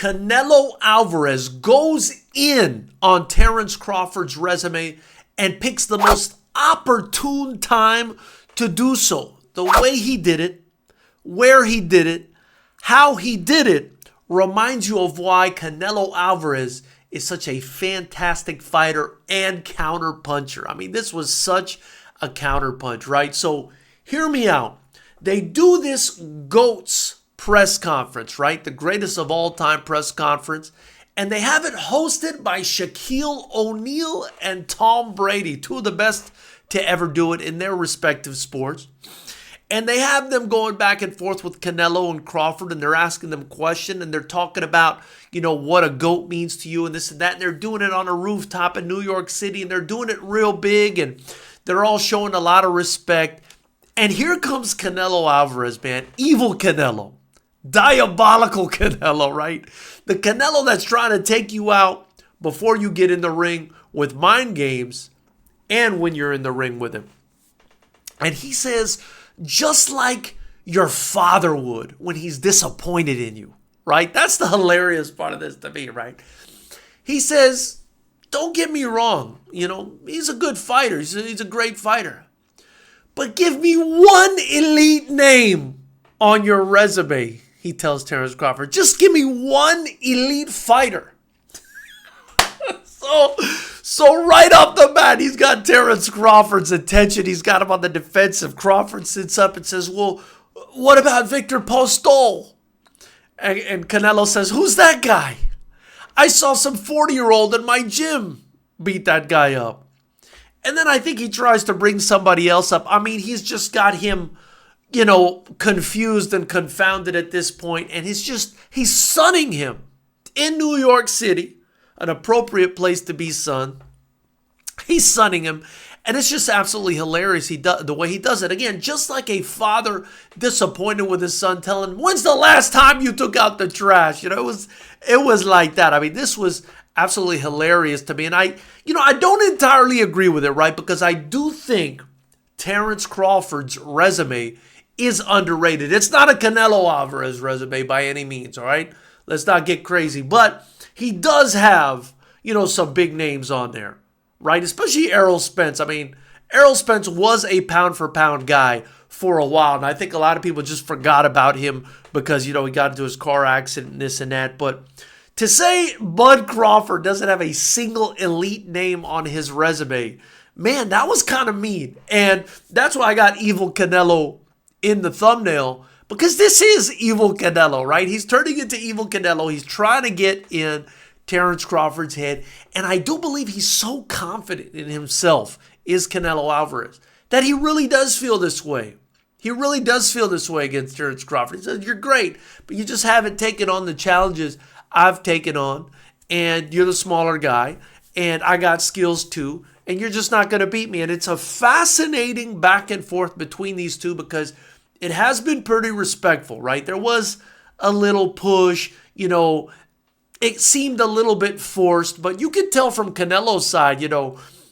Canelo Alvarez goes in on Terence Crawford's resume and picks the most opportune time to do so. The way he did it, where he did it, how he did it reminds you of why Canelo Alvarez is such a fantastic fighter and counterpuncher. I mean, this was such a counterpunch, right? So hear me out. They do this GOATS press conference, right? The greatest of all time press conference. And they have it hosted by Shaquille O'Neal and Tom Brady, two of the best to ever do it in their respective sports. And they have them going back and forth with Canelo and Crawford, and they're asking them questions, and they're talking about, what a GOAT means to you and this and that. And they're doing it on a rooftop in New York City, and they're doing it real big, and they're all showing a lot of respect. And here comes Canelo Alvarez, man. Evil Canelo. Diabolical Canelo, right? The Canelo that's trying to take you out before you get in the ring with mind games and when you're in the ring with him. And he says, just like your father would when he's disappointed in you, right? That's the hilarious part of this to me, right? He says, don't get me wrong, he's a good fighter. He's a great fighter. But give me one elite name on your resume, he tells Terence Crawford. Just give me one elite fighter. So right off the bat, he's got Terence Crawford's attention. He's got him on the defensive. Crawford sits up and says, well, what about Victor Postol? And Canelo says, who's that guy? I saw some 40-year-old in my gym beat that guy up. And then I think he tries to bring somebody else up. I mean, he's just got him, confused and confounded at this point. And he's sunning him in New York City. An appropriate place to be sunned. He's sunning him, and it's just absolutely hilarious the way he does it. Again, just like a father disappointed with his son, telling him, when's the last time you took out the trash? It was like that. I mean, this was absolutely hilarious to me, and I don't entirely agree with it, right? Because I do think Terence Crawford's resume is underrated. It's not a Canelo Alvarez resume by any means, all right? Let's not get crazy, but he does have, some big names on there, right? Especially Errol Spence. I mean, Errol Spence was a pound-for-pound guy for a while, and I think a lot of people just forgot about him because, he got into his car accident and this and that. But to say Bud Crawford doesn't have a single elite name on his resume, man, that was kind of mean. And that's why I got Evil Canelo in the thumbnail, because this is Evil Canelo, right? He's turning into Evil Canelo. He's trying to get in Terence Crawford's head. And I do believe he's so confident in himself, is Canelo Alvarez, that he really does feel this way. He really does feel this way against Terence Crawford. He says, you're great, but you just haven't taken on the challenges I've taken on. And you're the smaller guy. And I got skills too. And you're just not going to beat me. And it's a fascinating back and forth between these two, because it has been pretty respectful, right? There was a little push, it seemed a little bit forced, but you could tell from Canelo's side,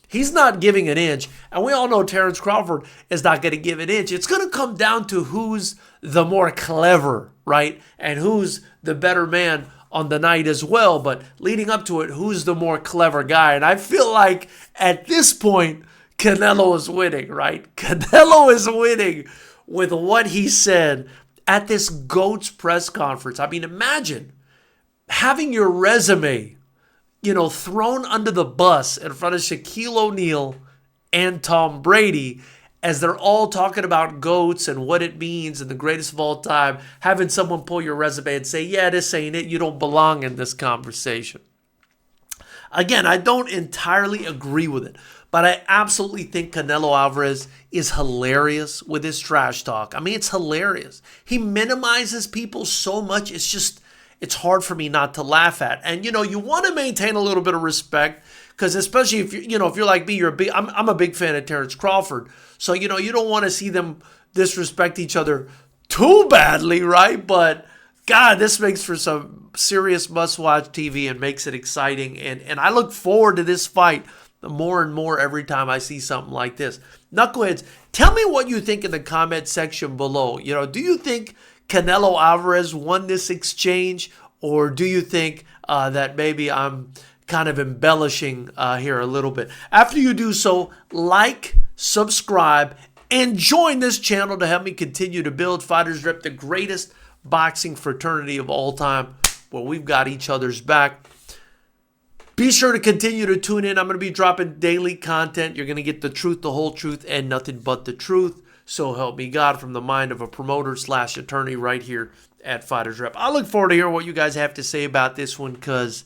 he's not giving an inch. And we all know Terence Crawford is not going to give an inch. It's going to come down to who's the more clever, right? And who's the better man on the night as well. But leading up to it, who's the more clever guy? And I feel like at this point, Canelo is winning, right? Canelo is winning with what he said at this GOATS press conference. I mean, imagine having your resume, thrown under the bus in front of Shaquille O'Neal and Tom Brady as they're all talking about GOATS and what it means and the greatest of all time, having someone pull your resume and say, yeah, this ain't it. You don't belong in this conversation. Again, I don't entirely agree with it, but I absolutely think Canelo Alvarez is hilarious with his trash talk. I mean, it's hilarious. He minimizes people so much. It's hard for me not to laugh at. And, you want to maintain a little bit of respect, because especially if you're like me, I'm a big fan of Terence Crawford. So, you don't want to see them disrespect each other too badly, right? But God, this makes for some serious must-watch TV and makes it exciting. And I look forward to this fight more and more every time I see something like this. Knuckleheads, tell me what you think in the comment section below. Do you think Canelo Alvarez won this exchange, Or do you think that maybe I'm kind of embellishing here a little bit? After you do so, like, subscribe, and join this channel to help me continue to build Fighters Rep, the greatest boxing fraternity of all time, where we've got each other's back. Be sure to continue to tune in. I'm going to be dropping daily content. You're going to get the truth, the whole truth, and nothing but the truth. So help me God, from the mind of a promoter / attorney right here at Fighters Rep. I look forward to hearing what you guys have to say about this one, because,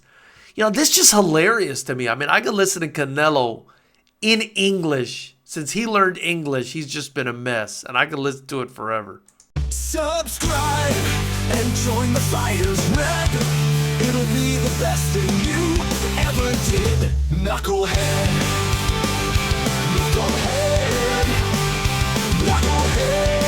you know, this is just hilarious to me. I mean, I could listen to Canelo in English. Since he learned English, he's just been a mess, and I could listen to it forever. Subscribe and join the Fighters Rep. It'll be the best thing you ever did. Knucklehead. Knucklehead. Knucklehead.